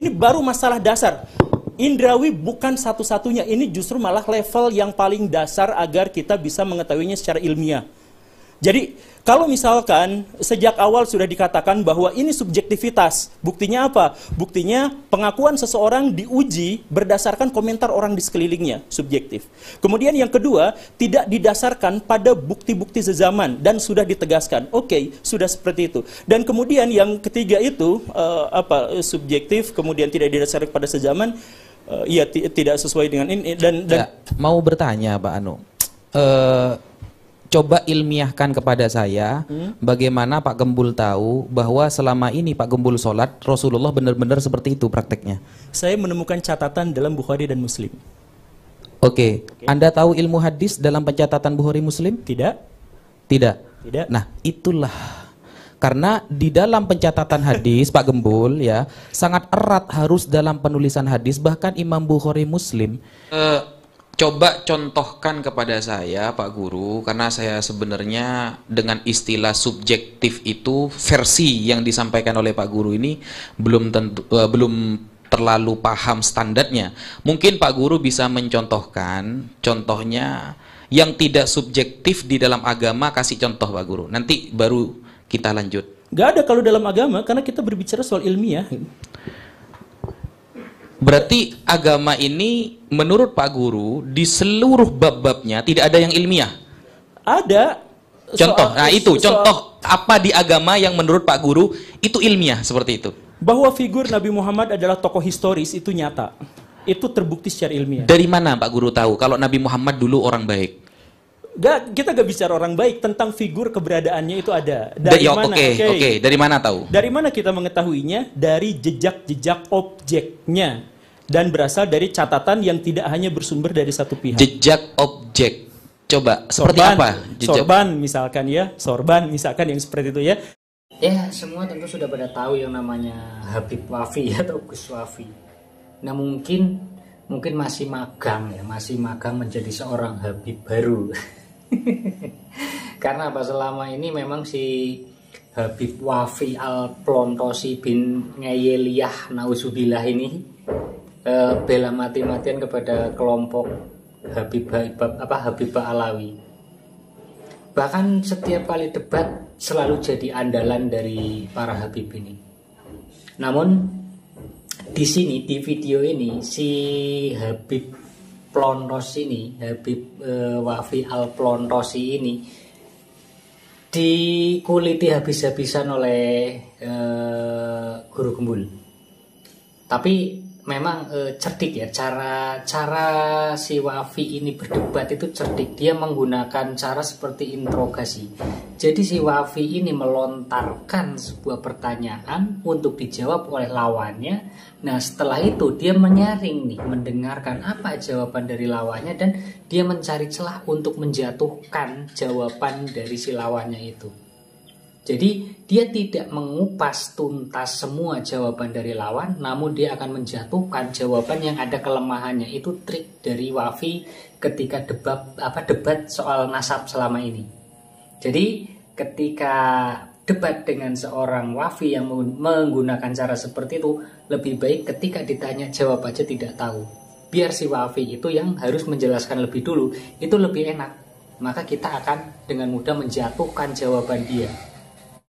Ini baru masalah dasar. Indrawi bukan satu-satunya, ini justru malah level yang paling dasar agar kita bisa mengetahuinya secara ilmiah. Jadi, kalau misalkan sejak awal sudah dikatakan bahwa ini subjektivitas, buktinya apa? Buktinya pengakuan seseorang diuji berdasarkan komentar orang di sekelilingnya, subjektif. Kemudian yang kedua, tidak didasarkan pada bukti-bukti sezaman dan sudah ditegaskan. Oke, sudah seperti itu. Dan kemudian yang ketiga itu subjektif, kemudian tidak didasarkan pada sezaman, ya tidak sesuai dengan ini dan ya, mau bertanya Pak Anu. Coba ilmiahkan kepada saya bagaimana Pak Gembul tahu bahwa selama ini Pak Gembul sholat Rasulullah benar-benar seperti itu prakteknya. Saya menemukan catatan dalam Bukhari dan Muslim. Oke. Anda tahu ilmu hadis dalam pencatatan Bukhari Muslim? Tidak. Tidak. Tidak. Nah, itulah. Karena di dalam pencatatan hadis Pak Gembul ya sangat erat harus dalam penulisan hadis, bahkan Imam Bukhari Muslim. Coba contohkan kepada saya Pak Guru, karena saya sebenarnya dengan istilah subjektif itu versi yang disampaikan oleh Pak Guru ini belum terlalu paham standarnya. Mungkin Pak Guru bisa mencontohkan contohnya yang tidak subjektif di dalam agama, kasih contoh Pak Guru. Nanti baru kita lanjut. Gak ada kalau dalam agama, karena kita berbicara soal ilmiah. Berarti agama ini menurut Pak Guru di seluruh bab-babnya tidak ada yang ilmiah? Ada. Contoh, contoh apa di agama yang menurut Pak Guru itu ilmiah seperti itu? Bahwa figur Nabi Muhammad adalah tokoh historis itu nyata. Itu terbukti secara ilmiah. Dari mana Pak Guru tahu kalau Nabi Muhammad dulu orang baik? Kita gak bicara orang baik, tentang figur keberadaannya itu ada. Dari mana? Oke. Dari mana tahu? Dari mana kita mengetahuinya? Dari jejak-jejak objeknya. Dan berasal dari catatan yang tidak hanya bersumber dari satu pihak. Jejak objek. Coba, seperti apa? Sorban misalkan yang seperti itu ya. Ya, semua tentu sudah pada tahu yang namanya Habib Wafi atau Gus Wafi. Nah, mungkin masih magang menjadi seorang Habib baru. Karena apa, selama ini memang si Habib Wafi al-Plontosi bin Ngayeliyah Nauzubillah ini bela mati-matian kepada kelompok Habibah Alawi. Bahkan setiap kali debat selalu jadi andalan dari para Habib ini. Namun di sini, di video ini, si Habib Plontos ini, Habib Wafi al-Plontosi ini dikuliti habis-habisan oleh Guru Gembul. Tapi memang cerdik ya, cara si Wafi ini berdebat itu cerdik. Dia menggunakan cara seperti interogasi. Jadi si Wafi ini melontarkan sebuah pertanyaan untuk dijawab oleh lawannya. Nah, setelah itu dia menyaring nih, mendengarkan apa jawaban dari lawannya, dan dia mencari celah untuk menjatuhkan jawaban dari si lawannya itu. Jadi dia tidak mengupas tuntas semua jawaban dari lawan, namun dia akan menjatuhkan jawaban yang ada kelemahannya. Itu trik dari Wafi ketika debat soal nasab selama ini. Jadi ketika debat dengan seorang Wafi yang menggunakan cara seperti itu, lebih baik ketika ditanya jawab aja tidak tahu. Biar si Wafi itu yang harus menjelaskan lebih dulu, itu lebih enak. Maka kita akan dengan mudah menjatuhkan jawaban dia.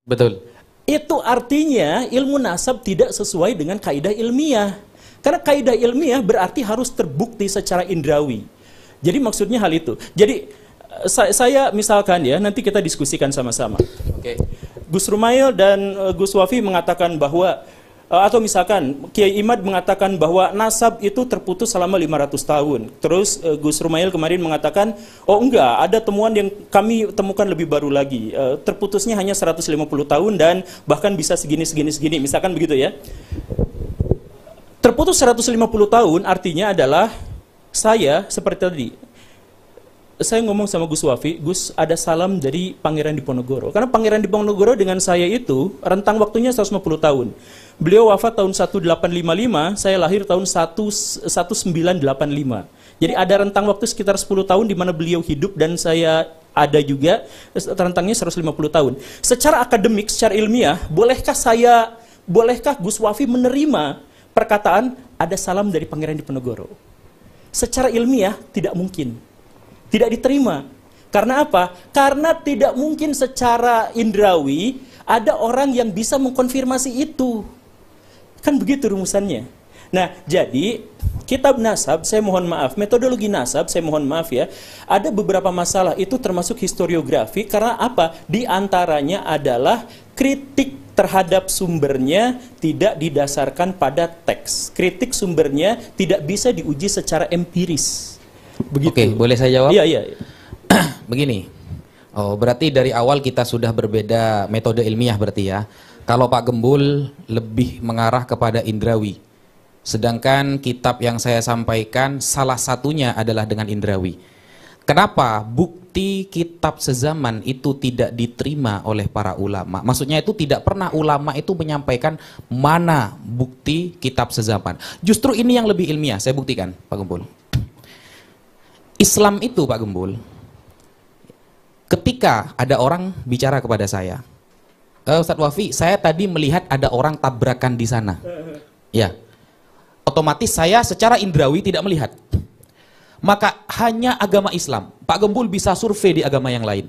Betul. Itu artinya ilmu nasab tidak sesuai dengan kaidah ilmiah. Karena kaidah ilmiah berarti harus terbukti secara indrawi. Jadi maksudnya hal itu. Jadi saya misalkan ya, nanti kita diskusikan sama-sama. Oke. Gus Rumail dan Gus Wafi mengatakan bahwa atau misalkan Kiai Imad mengatakan bahwa nasab itu terputus selama 500 tahun. Terus Gus Rumail kemarin mengatakan, oh enggak, ada temuan yang kami temukan lebih baru lagi. Terputusnya hanya 150 tahun dan bahkan bisa segini, misalkan begitu ya. Terputus 150 tahun artinya adalah saya seperti tadi. Saya ngomong sama Gus Wafi, Gus ada salam dari Pangeran Diponegoro. Karena Pangeran Diponegoro dengan saya itu rentang waktunya 150 tahun. Beliau wafat tahun 1855, saya lahir tahun 1985. Jadi ada rentang waktu sekitar 10 tahun di mana beliau hidup dan saya ada juga, rentangnya 150 tahun. Secara akademik, secara ilmiah, bolehkah Gus Wafi menerima perkataan ada salam dari Pangeran Diponegoro. Secara ilmiah tidak mungkin. Tidak diterima. Karena apa? Karena tidak mungkin secara indrawi ada orang yang bisa mengkonfirmasi itu. Kan begitu rumusannya. Nah, jadi kitab nasab, saya mohon maaf, metodologi nasab, saya mohon maaf ya, ada beberapa masalah, itu termasuk historiografi, karena apa? Di antaranya adalah kritik terhadap sumbernya tidak didasarkan pada teks. Kritik sumbernya tidak bisa diuji secara empiris. Begitu. Oke, boleh saya jawab? Iya, iya. Begini, oh berarti dari awal kita sudah berbeda metode ilmiah berarti ya. Kalau Pak Gembul lebih mengarah kepada indrawi, sedangkan kitab yang saya sampaikan salah satunya adalah dengan indrawi. Kenapa bukti kitab sezaman itu tidak diterima oleh para ulama? Maksudnya itu tidak pernah ulama itu menyampaikan mana bukti kitab sezaman. Justru ini yang lebih ilmiah, saya buktikan Pak Gembul. Islam itu Pak Gembul, ketika ada orang bicara kepada saya, Ustadz Wafi, saya tadi melihat ada orang tabrakan di sana. Ya, otomatis saya secara indrawi tidak melihat. Maka hanya agama Islam. Pak Gembul bisa survei di agama yang lain.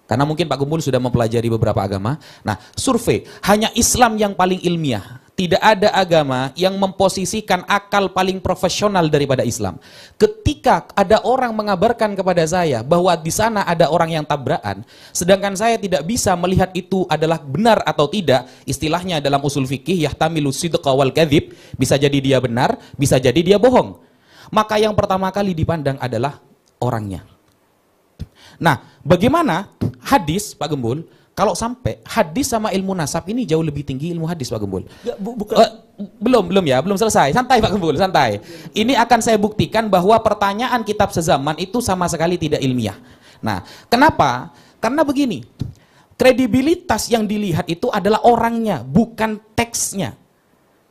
Karena mungkin Pak Gembul sudah mempelajari beberapa agama. Nah, survei, hanya Islam yang paling ilmiah. Tidak ada agama yang memposisikan akal paling profesional daripada Islam. Ketika ada orang mengabarkan kepada saya bahwa di sana ada orang yang tabrakan, sedangkan saya tidak bisa melihat itu adalah benar atau tidak, istilahnya dalam usul fikih yahtamilu sidqa wal kadzib, bisa jadi dia benar, bisa jadi dia bohong. Maka yang pertama kali dipandang adalah orangnya. Nah, bagaimana hadis Pak Gembul? Kalau sampai hadis sama ilmu nasab ini jauh lebih tinggi ilmu hadis Pak Gembul. Belum selesai. Santai Pak Gembul, santai. Ini akan saya buktikan bahwa pertanyaan kitab sezaman itu sama sekali tidak ilmiah. Nah, kenapa? Karena begini, kredibilitas yang dilihat itu adalah orangnya, bukan teksnya.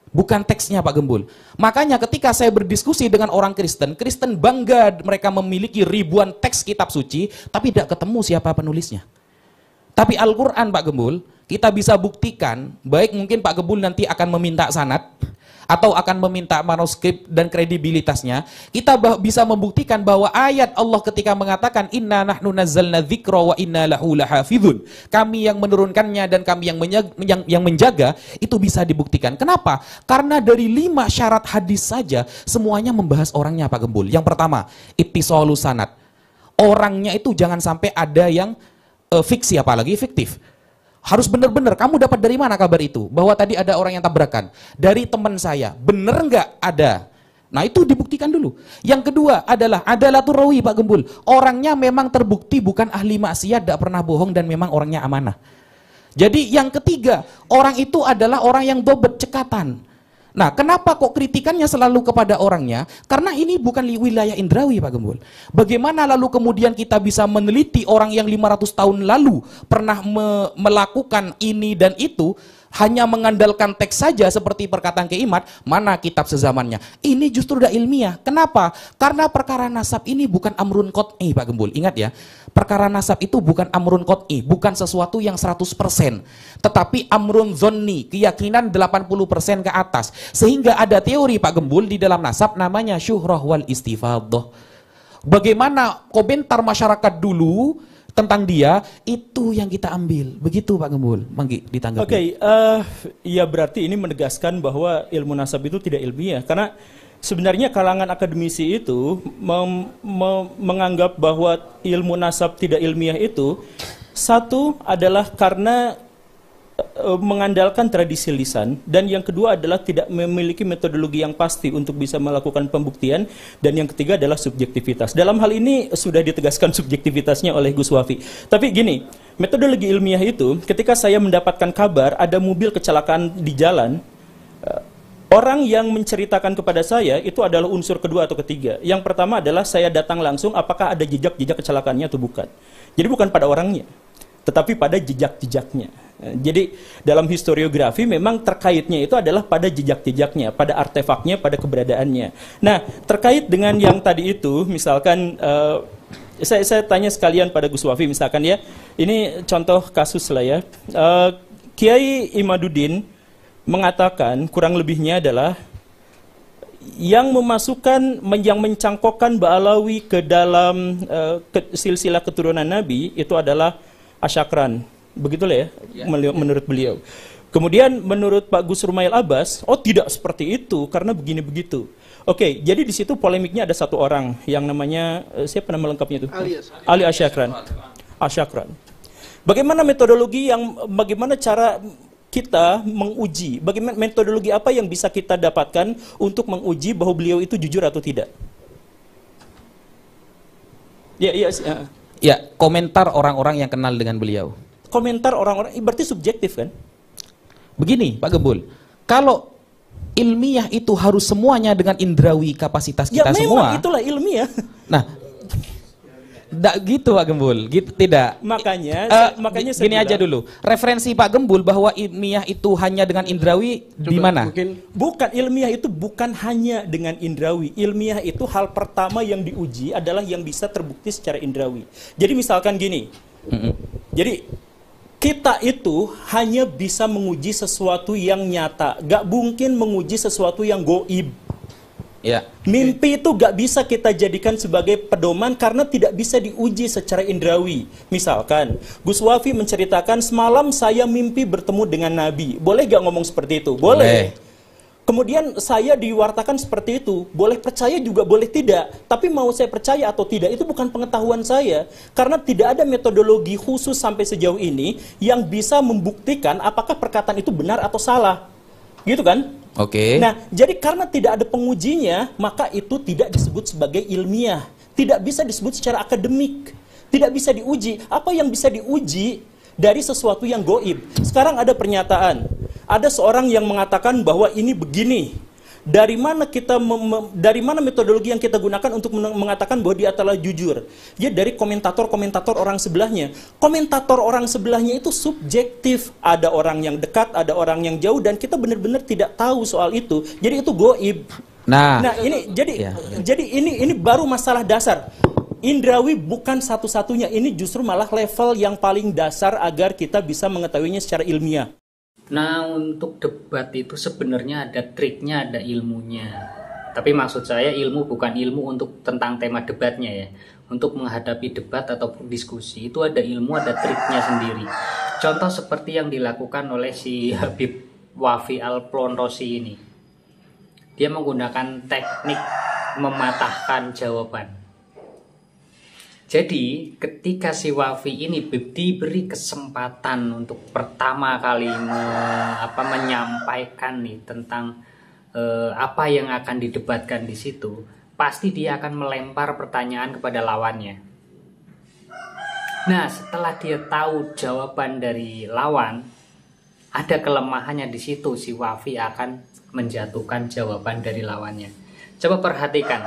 Bukan teksnya Pak Gembul. Makanya ketika saya berdiskusi dengan orang Kristen, Kristen bangga mereka memiliki ribuan teks kitab suci, tapi tidak ketemu siapa penulisnya. Tapi Al-Quran Pak Gembul, kita bisa buktikan, baik mungkin Pak Gembul nanti akan meminta sanad, atau akan meminta manuskrip dan kredibilitasnya, kita bisa membuktikan bahwa ayat Allah ketika mengatakan inna nahnu nazzalna dzikra wa inna lahu lahafizun, kami yang menurunkannya dan kami yang menjaga, itu bisa dibuktikan. Kenapa? Karena dari 5 syarat hadis saja semuanya membahas orangnya Pak Gembul. Yang pertama, ittisalus sanad. Orangnya itu jangan sampai ada yang fiksi, apalagi fiktif. Harus benar-benar, kamu dapat dari mana kabar itu? Bahwa tadi ada orang yang tabrakan. Dari teman saya, benar nggak ada? Nah itu dibuktikan dulu. Yang kedua adalah adalatul Pak Gembul. Orangnya memang terbukti bukan ahli maksiat, tidak pernah bohong dan memang orangnya amanah. Jadi yang ketiga, orang itu adalah orang yang dobet cekatan. Nah, kenapa kok kritikannya selalu kepada orangnya? Karena ini bukan wilayah indrawi Pak Gembul. Bagaimana lalu kemudian kita bisa meneliti orang yang 500 tahun lalu pernah melakukan ini dan itu, hanya mengandalkan teks saja seperti perkataan Kiaimat, mana kitab sezamannya? Ini justru tidak ilmiah. Kenapa? Karena perkara nasab ini bukan amrun qot'i Pak Gembul. Ingat ya, perkara nasab itu bukan amrun qot'i, bukan sesuatu yang 100%. Tetapi amrun zonni, keyakinan 80% ke atas. Sehingga ada teori Pak Gembul di dalam nasab namanya syuhrah wal istifadah. Bagaimana komentar masyarakat dulu tentang dia, itu yang kita ambil. Begitu Pak Gembul, Manggi ditanggapi. Oke, ya berarti ini menegaskan bahwa ilmu nasab itu tidak ilmiah. Karena sebenarnya kalangan akademisi itu menganggap bahwa ilmu nasab tidak ilmiah itu, satu adalah karena mengandalkan tradisi lisan, dan yang kedua adalah tidak memiliki metodologi yang pasti untuk bisa melakukan pembuktian, dan yang ketiga adalah subjektivitas. Dalam hal ini sudah ditegaskan subjektivitasnya oleh Gus Wafi. Tapi gini, metodologi ilmiah itu ketika saya mendapatkan kabar ada mobil kecelakaan di jalan, orang yang menceritakan kepada saya itu adalah unsur kedua atau ketiga. Yang pertama adalah saya datang langsung apakah ada jejak-jejak kecelakaannya atau bukan. Jadi bukan pada orangnya, tetapi pada jejak-jejaknya. Jadi dalam historiografi memang terkaitnya itu adalah pada jejak-jejaknya, pada artefaknya, pada keberadaannya. Nah, terkait dengan yang tadi itu, misalkan saya tanya sekalian pada Gus Wafi, misalkan ya, ini contoh kasus lah ya. Kiai Imaduddin mengatakan kurang lebihnya adalah yang memasukkan, yang mencangkokkan Ba'alawi ke dalam silsilah keturunan Nabi itu adalah Asyakran. Begitulah ya, menurut beliau. Kemudian menurut Pak Gus Rumail Abbas, oh tidak seperti itu karena begini begitu. Oke, jadi di situ polemiknya ada satu orang yang namanya siapa nama lengkapnya itu? Ali Asyakran. Asyakran. Bagaimana metodologi bagaimana cara kita menguji, bagaimana metodologi apa yang bisa kita dapatkan untuk menguji bahwa beliau itu jujur atau tidak? Ya, komentar orang-orang yang kenal dengan beliau. Komentar orang-orang, berarti subjektif kan? Begini, Pak Gembul, kalau ilmiah itu harus semuanya dengan indrawi kapasitas kita semua. Ya memang itulah ilmiah. Nah, tidak gitu Pak Gembul, gitu tidak. Makanya saya gini aja dulu. Referensi Pak Gembul bahwa ilmiah itu hanya dengan indrawi di mana? Bukan, ilmiah itu bukan hanya dengan indrawi. Ilmiah itu hal pertama yang diuji adalah yang bisa terbukti secara indrawi. Jadi misalkan gini. Jadi kita itu hanya bisa menguji sesuatu yang nyata, gak mungkin menguji sesuatu yang goib. Ya. Mimpi itu gak bisa kita jadikan sebagai pedoman karena tidak bisa diuji secara indrawi. Misalkan, Gus Wafi menceritakan semalam saya mimpi bertemu dengan Nabi. Boleh gak ngomong seperti itu? Boleh. Kemudian saya diwartakan seperti itu, boleh percaya juga boleh tidak. Tapi mau saya percaya atau tidak, itu bukan pengetahuan saya. Karena tidak ada metodologi khusus sampai sejauh ini yang bisa membuktikan apakah perkataan itu benar atau salah. Gitu kan? Oke. Nah, jadi karena tidak ada pengujinya, maka itu tidak disebut sebagai ilmiah. Tidak bisa disebut secara akademik. Tidak bisa diuji. Apa yang bisa diuji dari sesuatu yang goib? Sekarang ada pernyataan. Ada seorang yang mengatakan bahwa ini begini. Dari mana dari mana metodologi yang kita gunakan untuk mengatakan bahwa dia telah jujur? Ya dari komentator-komentator orang sebelahnya. Komentator orang sebelahnya itu subjektif. Ada orang yang dekat, ada orang yang jauh, dan kita benar-benar tidak tahu soal itu. Jadi itu goib. Nah ini jadi ini baru masalah dasar. Indrawi bukan satu-satunya. Ini justru malah level yang paling dasar agar kita bisa mengetahuinya secara ilmiah. Nah, untuk debat itu sebenarnya ada triknya, ada ilmunya. Tapi maksud saya ilmu bukan ilmu untuk tentang tema debatnya ya. Untuk menghadapi debat ataupun diskusi itu ada ilmu, ada triknya sendiri. Contoh seperti yang dilakukan oleh si Habib Wafi Al-Plonrosi ini. Dia menggunakan teknik mematahkan jawaban. Jadi ketika si Wafi ini diberi kesempatan untuk pertama kali menyampaikan nih tentang apa yang akan didebatkan di situ, pasti dia akan melempar pertanyaan kepada lawannya. Nah, setelah dia tahu jawaban dari lawan, ada kelemahannya di situ, si Wafi akan menjatuhkan jawaban dari lawannya. Coba perhatikan.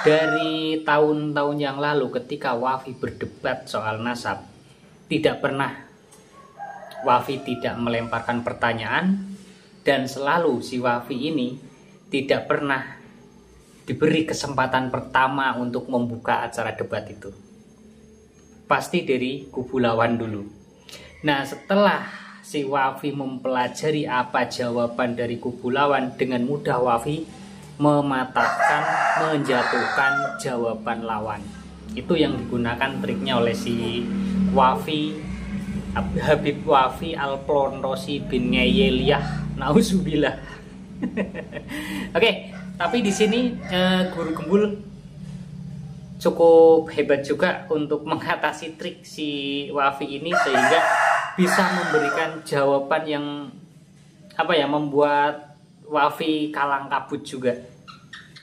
Dari tahun-tahun yang lalu ketika Wafi berdebat soal nasab, tidak pernah Wafi tidak melemparkan pertanyaan, dan selalu si Wafi ini tidak pernah diberi kesempatan pertama untuk membuka acara debat itu. Pasti dari kubu lawan dulu. Nah, setelah si Wafi mempelajari apa jawaban dari kubu lawan, dengan mudah Wafi mematahkan, menjatuhkan jawaban lawan. Itu yang digunakan triknya oleh si Wafi, Habib Wafi Al-Plonrosi bin Ngeyeliyah, nauzubillah. Oke, tapi di sini Guru Gembul cukup hebat juga untuk mengatasi trik si Wafi ini sehingga bisa memberikan jawaban yang membuat Wafi kalang kabut juga.